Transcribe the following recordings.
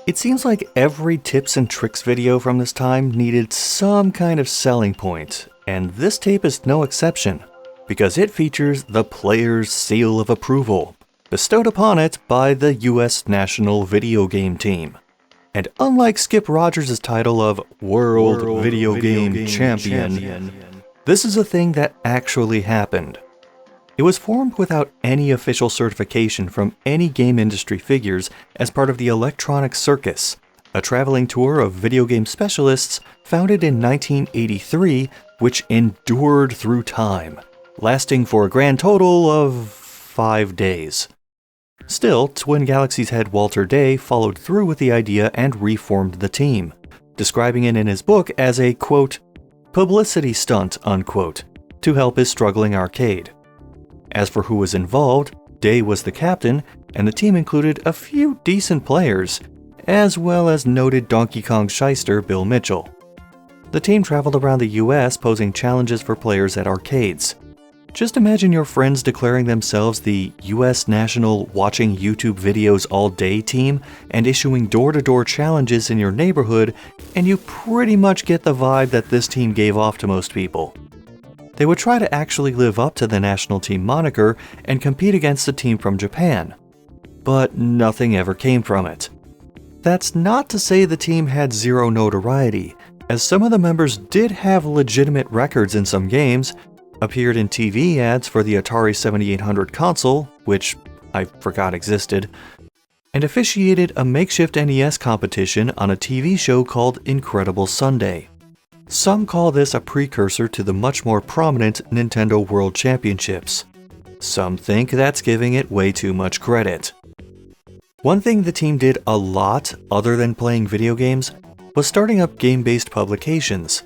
It seems like every tips and tricks video from this time needed some kind of selling point, and this tape is no exception, because it features the player's seal of approval, bestowed upon it by the US National Video Game Team. And unlike Skip Rogers' title of World Video Game Champion, this is a thing that actually happened. It was formed without any official certification from any game industry figures as part of the Electronic Circus, a traveling tour of video game specialists founded in 1983, which endured through time, lasting for a grand total of 5 days. Still, Twin Galaxies head Walter Day followed through with the idea and reformed the team, describing it in his book as a, quote, publicity stunt, unquote, to help his struggling arcade. As for who was involved, Day was the captain, and the team included a few decent players, as well as noted Donkey Kong shyster Bill Mitchell. The team traveled around the US posing challenges for players at arcades. Just imagine your friends declaring themselves the US National Watching YouTube Videos All Day team and issuing door-to-door challenges in your neighborhood, and you pretty much get the vibe that this team gave off to most people. They would try to actually live up to the national team moniker and compete against a team from Japan, but nothing ever came from it. That's not to say the team had zero notoriety, as some of the members did have legitimate records in some games, appeared in TV ads for the Atari 7800 console, which I forgot existed, and officiated a makeshift NES competition on a TV show called Incredible Sunday. Some call this a precursor to the much more prominent Nintendo World Championships. Some think that's giving it way too much credit. One thing the team did a lot other than playing video games was starting up game-based publications.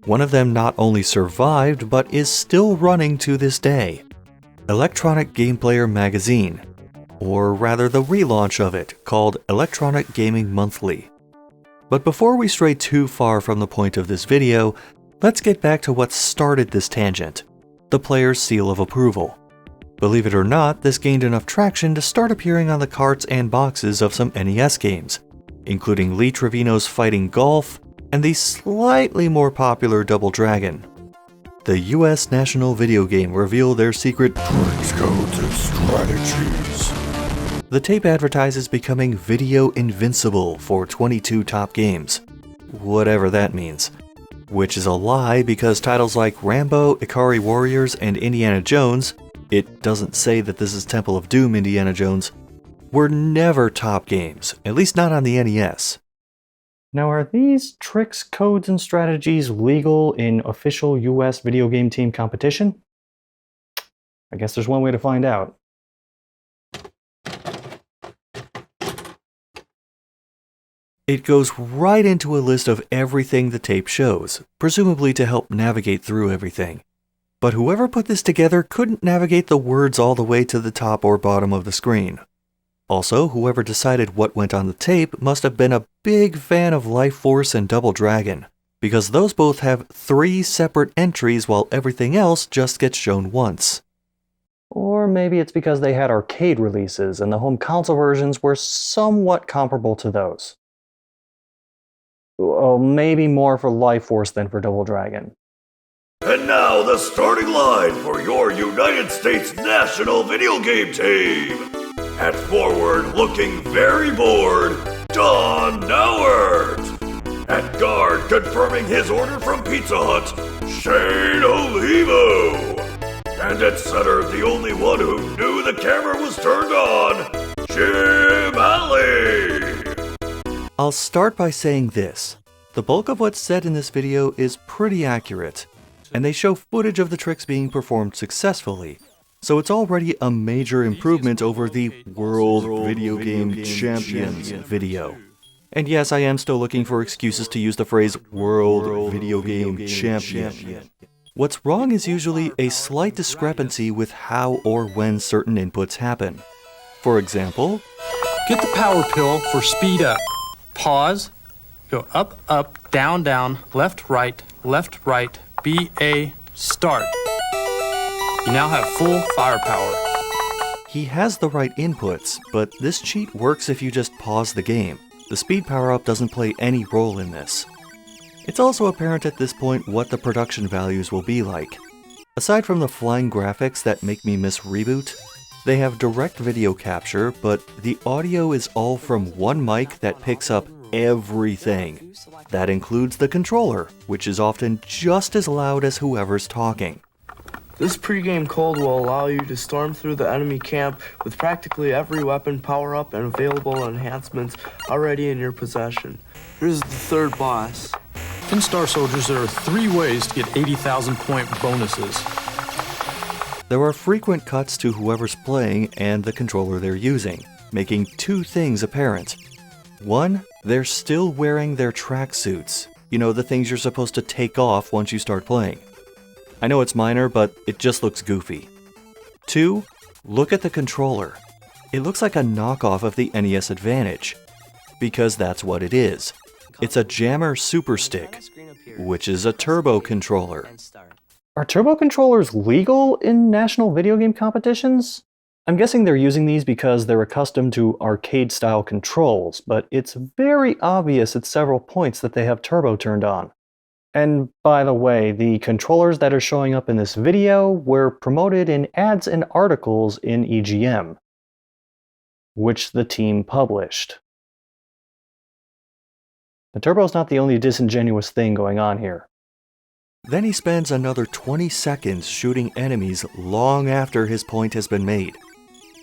One of them not only survived but is still running to this day. Electronic Game Player Magazine, or rather the relaunch of it, called Electronic Gaming Monthly. But before we stray too far from the point of this video, let's get back to what started this tangent, the player's seal of approval. Believe it or not, this gained enough traction to start appearing on the carts and boxes of some NES games, including Lee Trevino's Fighting Golf and the slightly more popular Double Dragon. The US National Video Game revealed their secret tricks, codes, and strategies. The tape advertises becoming Video Invincible for 22 top games, whatever that means. Which is a lie because titles like Rambo, Ikari Warriors, and Indiana Jones, it doesn't say that this is Temple of Doom Indiana Jones, were never top games, at least not on the NES. Now, are these tricks, codes, and strategies legal in official US video game team competition? I guess there's one way to find out. It goes right into a list of everything the tape shows, presumably to help navigate through everything. But whoever put this together couldn't navigate the words all the way to the top or bottom of the screen. Also, whoever decided what went on the tape must have been a big fan of Life Force and Double Dragon, because those both have 3 separate entries while everything else just gets shown once. Or maybe it's because they had arcade releases and the home console versions were somewhat comparable to those. Well, maybe more for Life Force than for Double Dragon. And now the starting line for your United States National Video Game Team. At forward, looking very bored, Don Nowert. At guard, confirming his order from Pizza Hut, Shane Olivo. And at center, the only one who knew the camera was turned on, Jim Alley. I'll start by saying this. The bulk of what's said in this video is pretty accurate, and they show footage of the tricks being performed successfully, so it's already a major improvement over the World Video Game Champions video. And yes, I am still looking for excuses to use the phrase World Video Game Champion. What's wrong is usually a slight discrepancy with how or when certain inputs happen. For example, get the power pill for speed up. Pause, go up, up, down, down, left, right, BA, start. You now have full firepower. He has the right inputs, but this cheat works if you just pause the game. The speed power-up doesn't play any role in this. It's also apparent at this point what the production values will be like. Aside from the flying graphics that make me miss Reboot, they have direct video capture, but the audio is all from one mic that picks up everything. That includes the controller, which is often just as loud as whoever's talking. This pregame code will allow you to storm through the enemy camp with practically every weapon, power-up, and available enhancements already in your possession. Here's the third boss. In Star Soldiers, there are 3 ways to get 80,000 point bonuses. There are frequent cuts to whoever's playing and the controller they're using, making 2 things apparent. 1, they're still wearing their tracksuits. You know, the things you're supposed to take off once you start playing. I know it's minor, but it just looks goofy. 2, look at the controller. It looks like a knockoff of the NES Advantage, because that's what it is. It's a Jammer Super Stick, which is a turbo controller. Are turbo controllers legal in national video game competitions? I'm guessing they're using these because they're accustomed to arcade-style controls, but it's very obvious at several points that they have turbo turned on. And by the way, the controllers that are showing up in this video were promoted in ads and articles in EGM, which the team published. The turbo's not the only disingenuous thing going on here. Then he spends another 20 seconds shooting enemies long after his point has been made.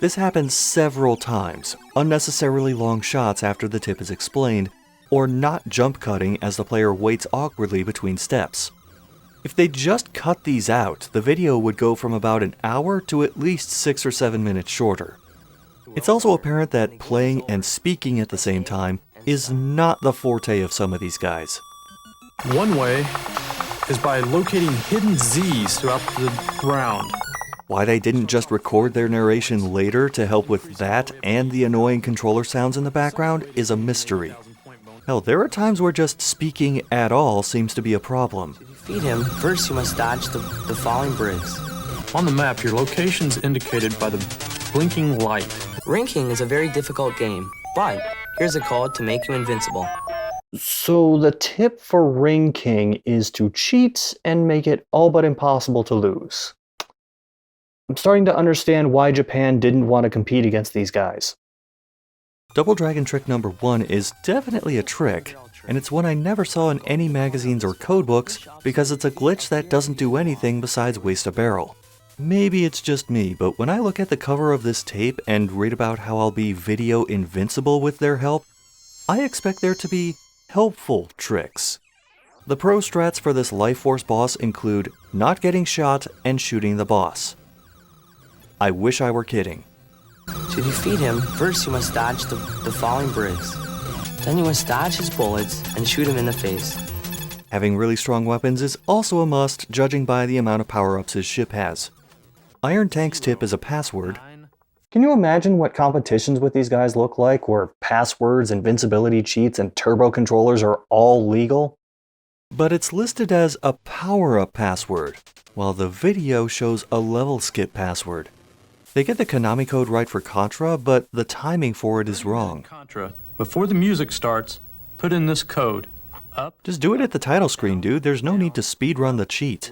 This happens several times, unnecessarily long shots after the tip is explained, or not jump cutting as the player waits awkwardly between steps. If they just cut these out, the video would go from about an hour to at least 6 or 7 minutes shorter. It's also apparent that playing and speaking at the same time is not the forte of some of these guys. One way is by locating hidden Z's throughout the ground. Why they didn't just record their narration later to help with that and the annoying controller sounds in the background is a mystery. Hell, there are times where just speaking at all seems to be a problem. To defeat him, first you must dodge the falling bricks. On the map, your location's indicated by the blinking light. Ranking is a very difficult game, but here's a code to make you invincible. So the tip for Ring King is to cheat and make it all but impossible to lose. I'm starting to understand why Japan didn't want to compete against these guys. Double Dragon trick number 1 is definitely a trick, and it's one I never saw in any magazines or codebooks because it's a glitch that doesn't do anything besides waste a barrel. Maybe it's just me, but when I look at the cover of this tape and read about how I'll be video invincible with their help, I expect there to be helpful tricks. The pro strats for this Life Force boss include not getting shot and shooting the boss. I wish I were kidding. To defeat him, first you must dodge the falling bricks. Then you must dodge his bullets and shoot him in the face. Having really strong weapons is also a must, judging by the amount of power-ups his ship has. Iron Tank's tip is a password. Can you imagine what competitions with these guys look like, where passwords, invincibility cheats, and turbo controllers are all legal? But it's listed as a power-up password, while the video shows a level skip password. They get the Konami code right for Contra, but the timing for it is wrong. Contra, before the music starts, put in this code. Up. Just do it at the title screen, dude. There's no need to speedrun the cheat.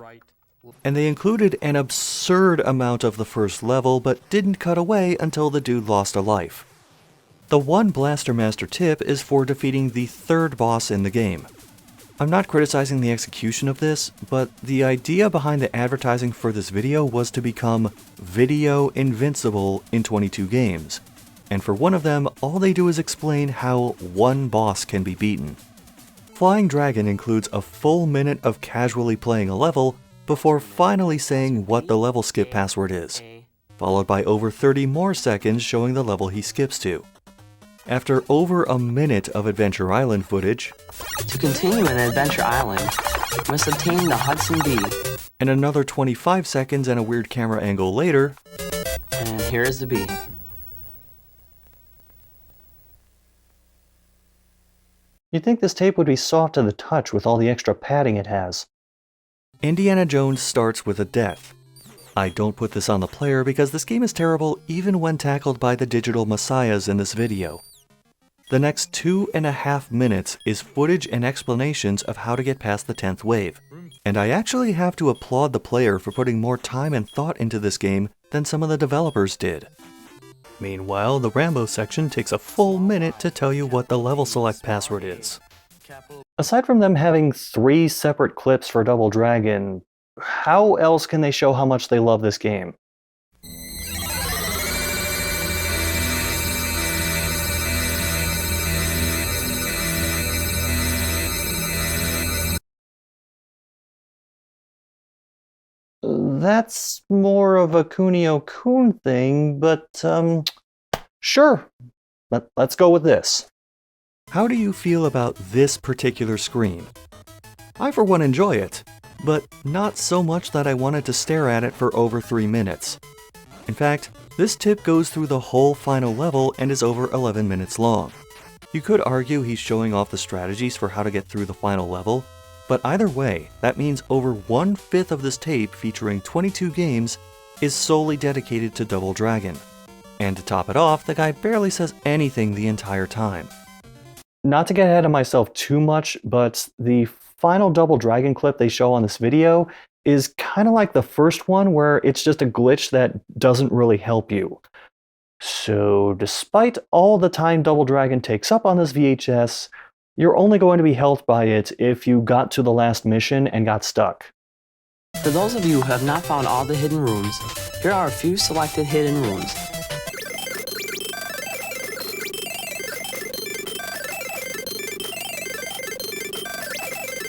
And they included an absurd amount of the first level, but didn't cut away until the dude lost a life. The one Blaster Master tip is for defeating the third boss in the game. I'm not criticizing the execution of this, but the idea behind the advertising for this video was to become video invincible in 22 games. And for one of them, all they do is explain how one boss can be beaten. Flying Dragon includes a full minute of casually playing a level before finally saying what the level skip password is, followed by over 30 more seconds showing the level he skips to. After over a minute of Adventure Island footage, To continue in Adventure Island, you must obtain the Hudson B. and another 25 seconds and a weird camera angle later, And here is the B. You'd think this tape would be soft to the touch with all the extra padding it has. Indiana Jones starts with a death. I don't put this on the player because this game is terrible even when tackled by the digital messiahs in this video. The next 2.5 minutes is footage and explanations of how to get past the 10th wave, and I actually have to applaud the player for putting more time and thought into this game than some of the developers did. Meanwhile, the Rambo section takes a full minute to tell you what the level select password is. Aside from them having 3 separate clips for Double Dragon, how else can they show how much they love this game? That's more of a Kunio-kun thing, but sure. Let's go with this. How do you feel about this particular screen? I for one enjoy it, but not so much that I wanted to stare at it for over 3 minutes. In fact, this tip goes through the whole final level and is over 11 minutes long. You could argue he's showing off the strategies for how to get through the final level, but either way, that means over 1/5 of this tape featuring 22 games is solely dedicated to Double Dragon. And to top it off, the guy barely says anything the entire time. Not to get ahead of myself too much, but the final Double Dragon clip they show on this video is kind of like the first one, where it's just a glitch that doesn't really help you. So despite all the time Double Dragon takes up on this VHS, you're only going to be helped by it if you got to the last mission and got stuck. For those of you who have not found all the hidden rooms, here are a few selected hidden rooms.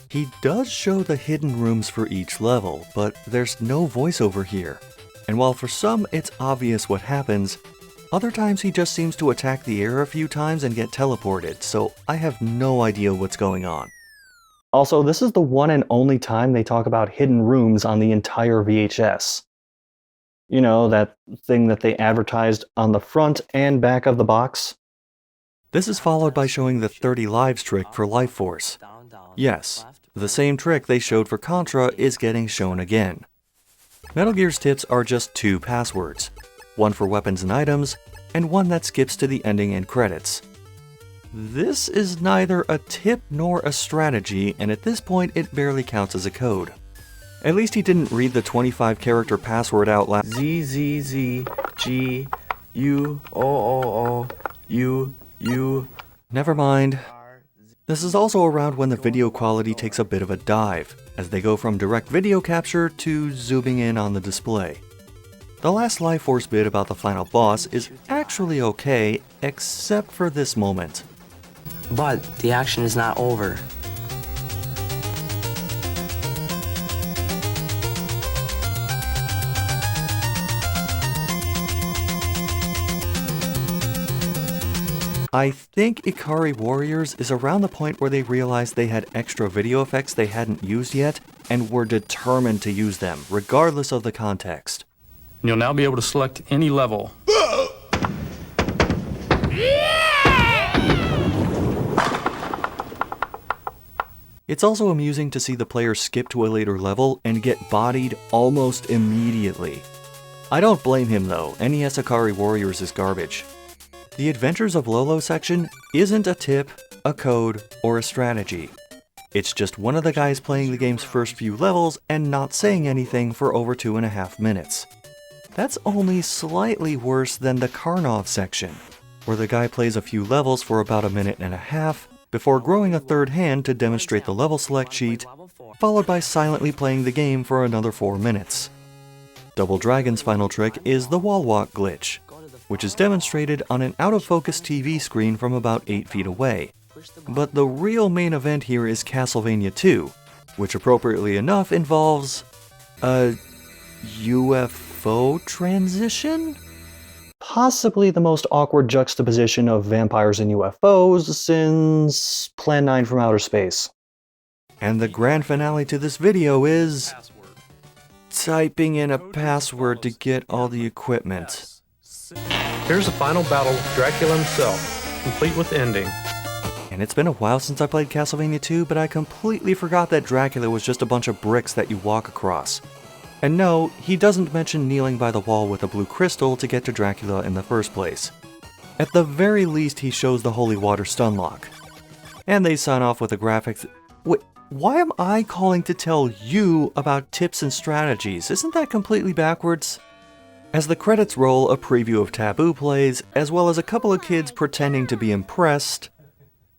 He does show the hidden rooms for each level, but there's no voiceover here. And while for some it's obvious what happens, other times he just seems to attack the air a few times and get teleported, so I have no idea what's going on. Also, this is the one and only time they talk about hidden rooms on the entire VHS. You know, that thing that they advertised on the front and back of the box? This is followed by showing the 30 lives trick for Life Force. Yes, the same trick they showed for Contra is getting shown again. Metal Gear's tips are just 2 passwords, one for weapons and items, and one that skips to the ending and credits. This is neither a tip nor a strategy, and at this point it barely counts as a code. At least he didn't read the 25-character password out loud. ZZZGUOOOU. Never mind. This is also around when the video quality takes a bit of a dive, as they go from direct video capture to zooming in on the display. The last Life Force bit about the final boss is actually okay, except for this moment. But the action is not over. I think Ikari Warriors is around the point where they realized they had extra video effects they hadn't used yet, and were determined to use them, regardless of the context. You'll now be able to select any level. It's also amusing to see the player skip to a later level and get bodied almost immediately. I don't blame him though, NES Ikari Warriors is garbage. The Adventures of Lolo section isn't a tip, a code, or a strategy. It's just one of the guys playing the game's first few levels and not saying anything for over 2.5 minutes. That's only slightly worse than the Karnov section, where the guy plays a few levels for about 1.5 minutes before growing a third hand to demonstrate the level select sheet, followed by silently playing the game for another 4 minutes. Double Dragon's final trick is the wall walk glitch, which is demonstrated on an out-of-focus TV screen from about 8 feet away. But the real main event here is Castlevania 2, which appropriately enough involves a UFO transition? Possibly the most awkward juxtaposition of vampires and UFOs since Plan 9 from Outer Space. And the grand finale to this video is typing in a password to get all the equipment. Here's the final battle with Dracula himself, complete with ending. And it's been a while since I played Castlevania 2, but I completely forgot that Dracula was just a bunch of bricks that you walk across. And no, he doesn't mention kneeling by the wall with a blue crystal to get to Dracula in the first place. At the very least, he shows the holy water stun lock. And they sign off with the graphics. Wait, why am I calling to tell you about tips and strategies? Isn't that completely backwards? As the credits roll, a preview of Taboo plays, as well as a couple of kids pretending to be impressed.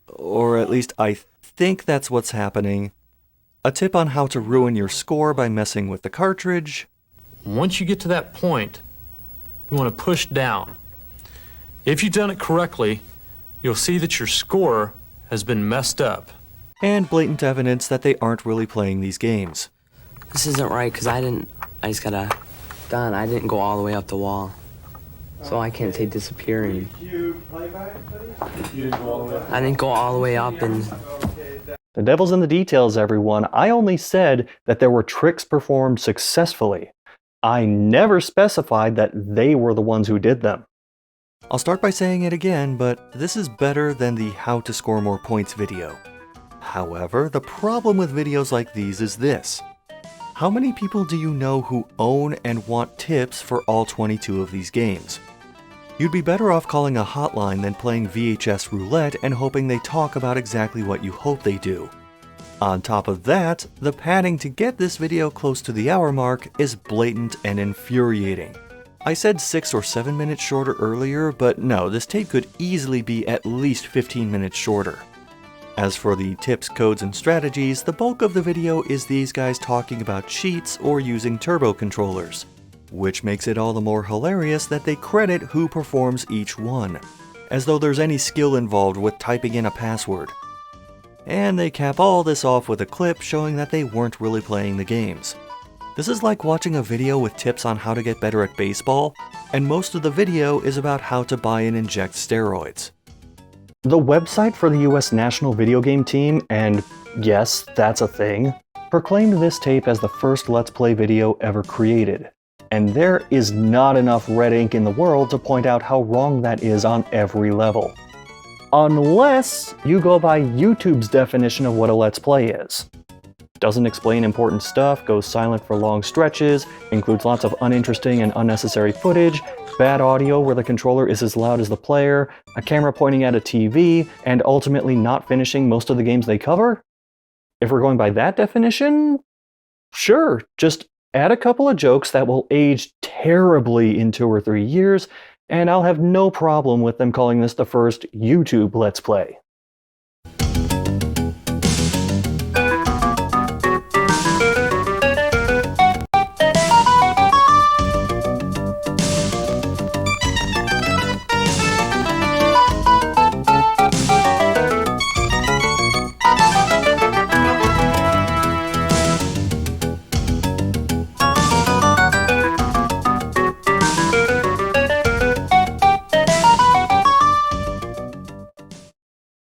Or at least I think that's what's happening. A tip on how to ruin your score by messing with the cartridge. Once you get to that point, you want to push down. If you've done it correctly, you'll see that your score has been messed up. And blatant evidence that they aren't really playing these games. This isn't right, because I just gotta, Don, I didn't go all the way up the wall. So I can't say disappearing. I didn't go all the way up and... The devil's in the details, everyone. I only said that there were tricks performed successfully. I never specified that they were the ones who did them. I'll start by saying it again, but this is better than the How to Score More Points video. However, the problem with videos like these is this. How many people do you know who own and want tips for all 22 of these games? You'd be better off calling a hotline than playing VHS roulette and hoping they talk about exactly what you hope they do. On top of that, the padding to get this video close to the hour mark is blatant and infuriating. I said 6 or 7 minutes shorter earlier, but no, this tape could easily be at least 15 minutes shorter. As for the tips, codes, and strategies, the bulk of the video is these guys talking about cheats or using turbo controllers, which makes it all the more hilarious that they credit who performs each one, as though there's any skill involved with typing in a password. And they cap all this off with a clip showing that they weren't really playing the games. This is like watching a video with tips on how to get better at baseball, and most of the video is about how to buy and inject steroids. The website for the US National Video Game Team, and yes, that's a thing, proclaimed this tape as the first Let's Play video ever created. And there is not enough red ink in the world to point out how wrong that is on every level. Unless you go by YouTube's definition of what a Let's Play is. Doesn't explain important stuff, goes silent for long stretches, includes lots of uninteresting and unnecessary footage, bad audio where the controller is as loud as the player, a camera pointing at a TV, and ultimately not finishing most of the games they cover? If we're going by that definition, sure, just add a couple of jokes that will age terribly in 2 or 3 years, and I'll have no problem with them calling this the first YouTube Let's Play.